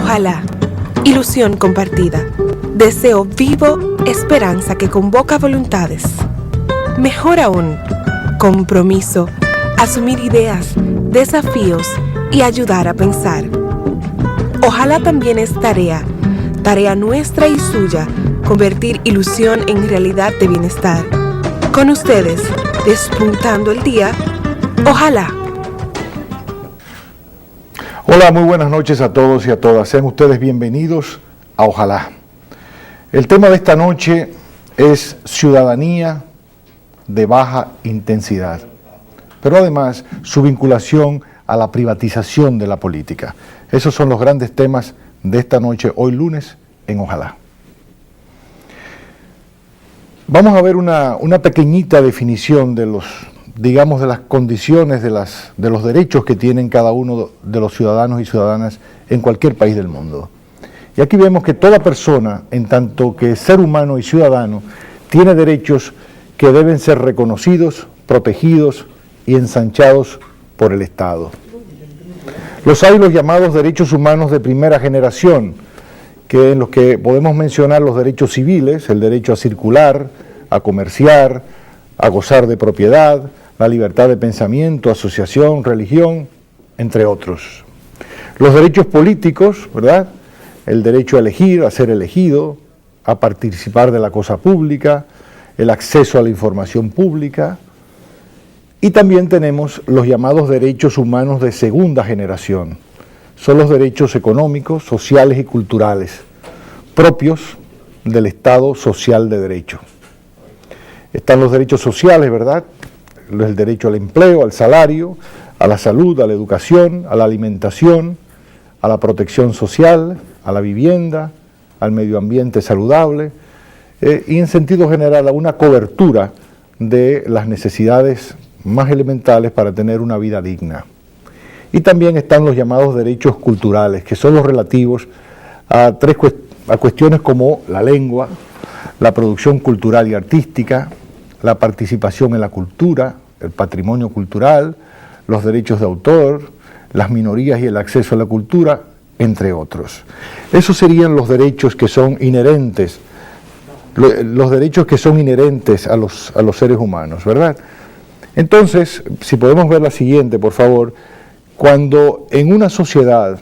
Ojalá, ilusión compartida, deseo vivo, esperanza que convoca voluntades. Mejor aún, compromiso, asumir ideas, desafíos y ayudar a pensar. Ojalá también es tarea nuestra y suya, convertir ilusión en realidad de bienestar. Con ustedes, despuntando el día, ojalá. Hola, muy buenas noches a todos y a todas. Sean ustedes bienvenidos a Ojalá. El tema de esta noche es ciudadanía de baja intensidad, pero además su vinculación a la privatización de la política. Esos son los grandes temas de esta noche, hoy lunes, en Ojalá. Vamos a ver una pequeñita definición de de las condiciones, de los derechos que tienen cada uno de los ciudadanos y ciudadanas en cualquier país del mundo. Y aquí vemos que toda persona, en tanto que ser humano y ciudadano, tiene derechos que deben ser reconocidos, protegidos y ensanchados por el Estado. Los hay los llamados derechos humanos de primera generación, que en los que podemos mencionar los derechos civiles, el derecho a circular, a comerciar, a gozar de propiedad, la libertad de pensamiento, asociación, religión, entre otros. Los derechos políticos, ¿verdad? El derecho a elegir, a ser elegido, a participar de la cosa pública, el acceso a la información pública. Y también tenemos los llamados derechos humanos de segunda generación. Son los derechos económicos, sociales y culturales, propios del Estado social de derecho. Están los derechos sociales, ¿verdad? El derecho al empleo, al salario, a la salud, a la educación, a la alimentación, a la protección social, a la vivienda, al medio ambiente saludable y en sentido general a una cobertura de las necesidades más elementales para tener una vida digna. Y también están los llamados derechos culturales, que son los relativos a cuestiones como la lengua, la producción cultural y artística, la participación en la cultura, el patrimonio cultural, los derechos de autor, las minorías y el acceso a la cultura, entre otros. Esos serían los derechos que son inherentes, a los seres humanos, ¿verdad? Entonces, si podemos ver la siguiente, por favor, cuando una sociedad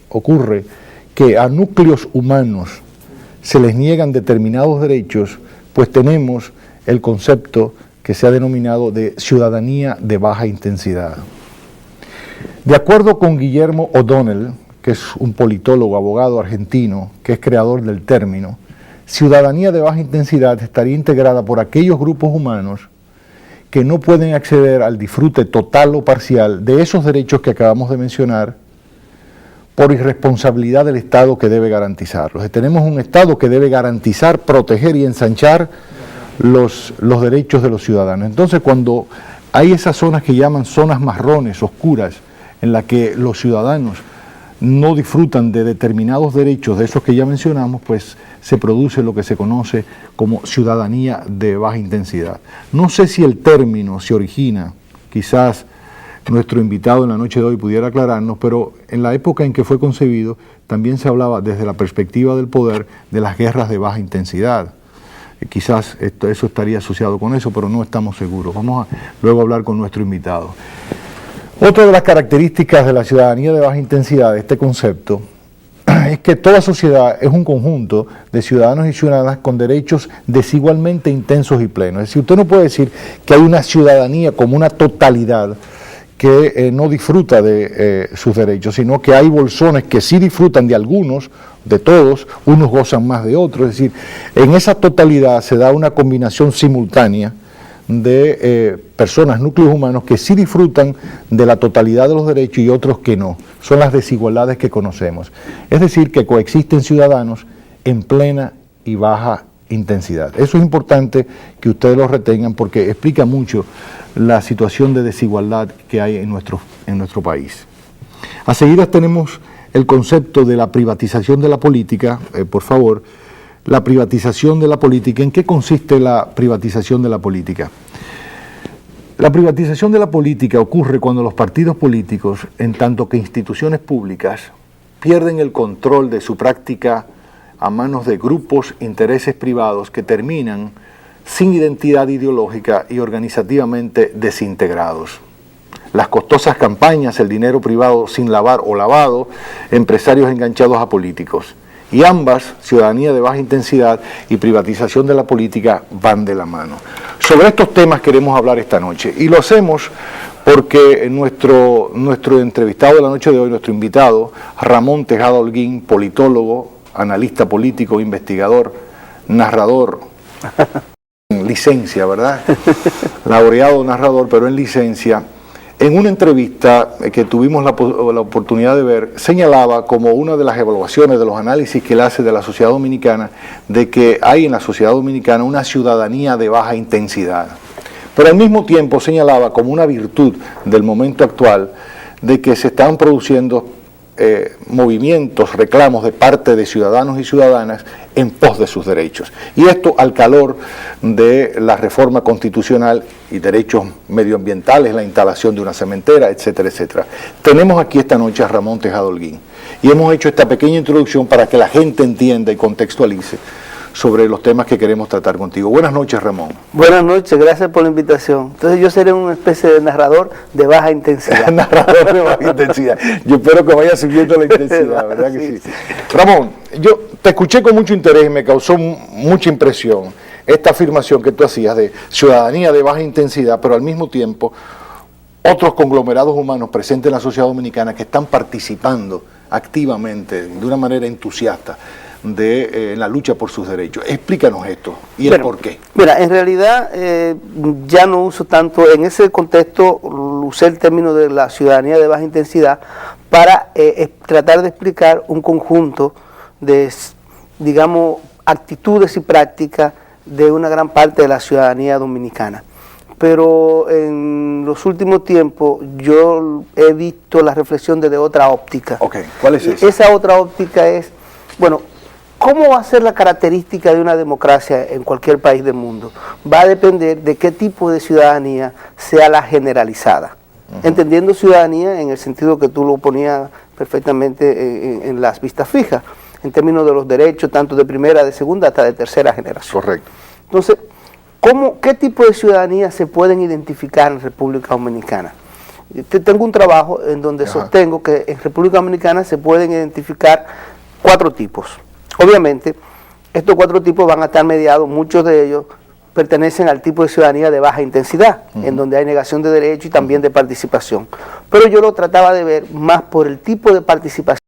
ocurre que a núcleos humanos se les niegan determinados derechos, pues tenemos el concepto que se ha denominado de ciudadanía de baja intensidad. De acuerdo con Guillermo O'Donnell, que es un politólogo, abogado argentino, que es creador del término, ciudadanía de baja intensidad estaría integrada por aquellos grupos humanos que no pueden acceder al disfrute total o parcial de esos derechos que acabamos de mencionar por irresponsabilidad del Estado que debe garantizarlos. Tenemos un Estado que debe garantizar, proteger y ensanchar los derechos de los ciudadanos. Entonces, cuando hay esas zonas que llaman zonas marrones, oscuras, en las que los ciudadanos no disfrutan de determinados derechos, de esos que ya mencionamos, pues se produce lo que se conoce como ciudadanía de baja intensidad. No sé si el término se origina, quizás nuestro invitado en la noche de hoy pudiera aclararnos, pero en la época en que fue concebido también se hablaba desde la perspectiva del poder de las guerras de baja intensidad. Quizás eso estaría asociado con eso, pero no estamos seguros. Vamos a luego hablar con nuestro invitado. Otra de las características de la ciudadanía de baja intensidad, de este concepto, es que toda sociedad es un conjunto de ciudadanos y ciudadanas con derechos desigualmente intensos y plenos. Es decir, usted no puede decir que hay una ciudadanía como una totalidad que no disfruta de sus derechos, sino que hay bolsones que sí disfrutan de algunos, de todos, unos gozan más de otros. Es decir, en esa totalidad se da una combinación simultánea de personas, núcleos humanos que sí disfrutan de la totalidad de los derechos y otros que no. Son las desigualdades que conocemos. Es decir, que coexisten ciudadanos en plena y baja intensidad. Eso es importante que ustedes lo retengan porque explica mucho la situación de desigualdad que hay en nuestro país. A seguir tenemos el concepto de la privatización de la política, por favor. La privatización de la política. ¿En qué consiste la privatización de la política? La privatización de la política ocurre cuando los partidos políticos, en tanto que instituciones públicas, pierden el control de su práctica a manos de grupos, intereses privados que terminan sin identidad ideológica y organizativamente desintegrados. Las costosas campañas, el dinero privado sin lavar o lavado, empresarios enganchados a políticos. Y ambas, ciudadanía de baja intensidad y privatización de la política, van de la mano. Sobre estos temas queremos hablar esta noche y lo hacemos porque nuestro entrevistado de la noche de hoy, nuestro invitado, Ramón Tejada Holguín, politólogo, analista político, investigador, narrador, en licencia, ¿verdad? Laureado narrador, pero en licencia. En una entrevista que tuvimos la oportunidad de ver, señalaba como una de las evaluaciones de los análisis que él hace de la sociedad dominicana, de que hay en la sociedad dominicana una ciudadanía de baja intensidad. Pero al mismo tiempo señalaba como una virtud del momento actual de que se están produciendo movimientos, reclamos de parte de ciudadanos y ciudadanas en pos de sus derechos. Y esto al calor de la reforma constitucional y derechos medioambientales, la instalación de una cementera, etcétera, etcétera. Tenemos aquí esta noche a Ramón Tejada Holguín y hemos hecho esta pequeña introducción para que la gente entienda y contextualice sobre los temas que queremos tratar contigo. Buenas noches, Ramón. Buenas noches, gracias por la invitación. Entonces yo seré una especie de narrador de baja intensidad. Narrador de baja intensidad. Yo espero que vaya subiendo la intensidad, ¿verdad que sí? Ramón, yo te escuché con mucho interés y me causó mucha impresión esta afirmación que tú hacías de ciudadanía de baja intensidad, pero al mismo tiempo otros conglomerados humanos presentes en la sociedad dominicana que están participando activamente, de una manera entusiasta, de la lucha por sus derechos. Explícanos esto y el por qué. Mira, en realidad ya no uso tanto, en ese contexto usé el término de la ciudadanía de baja intensidad para tratar de explicar un conjunto de, digamos, actitudes y prácticas de una gran parte de la ciudadanía dominicana. Pero en los últimos tiempos yo he visto la reflexión desde otra óptica. Ok, ¿cuál es esa? Esa otra óptica es, bueno, ¿cómo va a ser la característica de una democracia en cualquier país del mundo? Va a depender de qué tipo de ciudadanía sea la generalizada. Entendiendo ciudadanía en el sentido que tú lo ponías perfectamente en las vistas fijas, en términos de los derechos, tanto de primera, de segunda, hasta de tercera generación. Correcto. Entonces, ¿qué tipo de ciudadanía se pueden identificar en República Dominicana? Tengo un trabajo en donde sostengo que en República Dominicana se pueden identificar 4 tipos. Obviamente, estos 4 tipos van a estar mediados, muchos de ellos pertenecen al tipo de ciudadanía de baja intensidad, en donde hay negación de derechos y también de participación. Pero yo lo trataba de ver más por el tipo de participación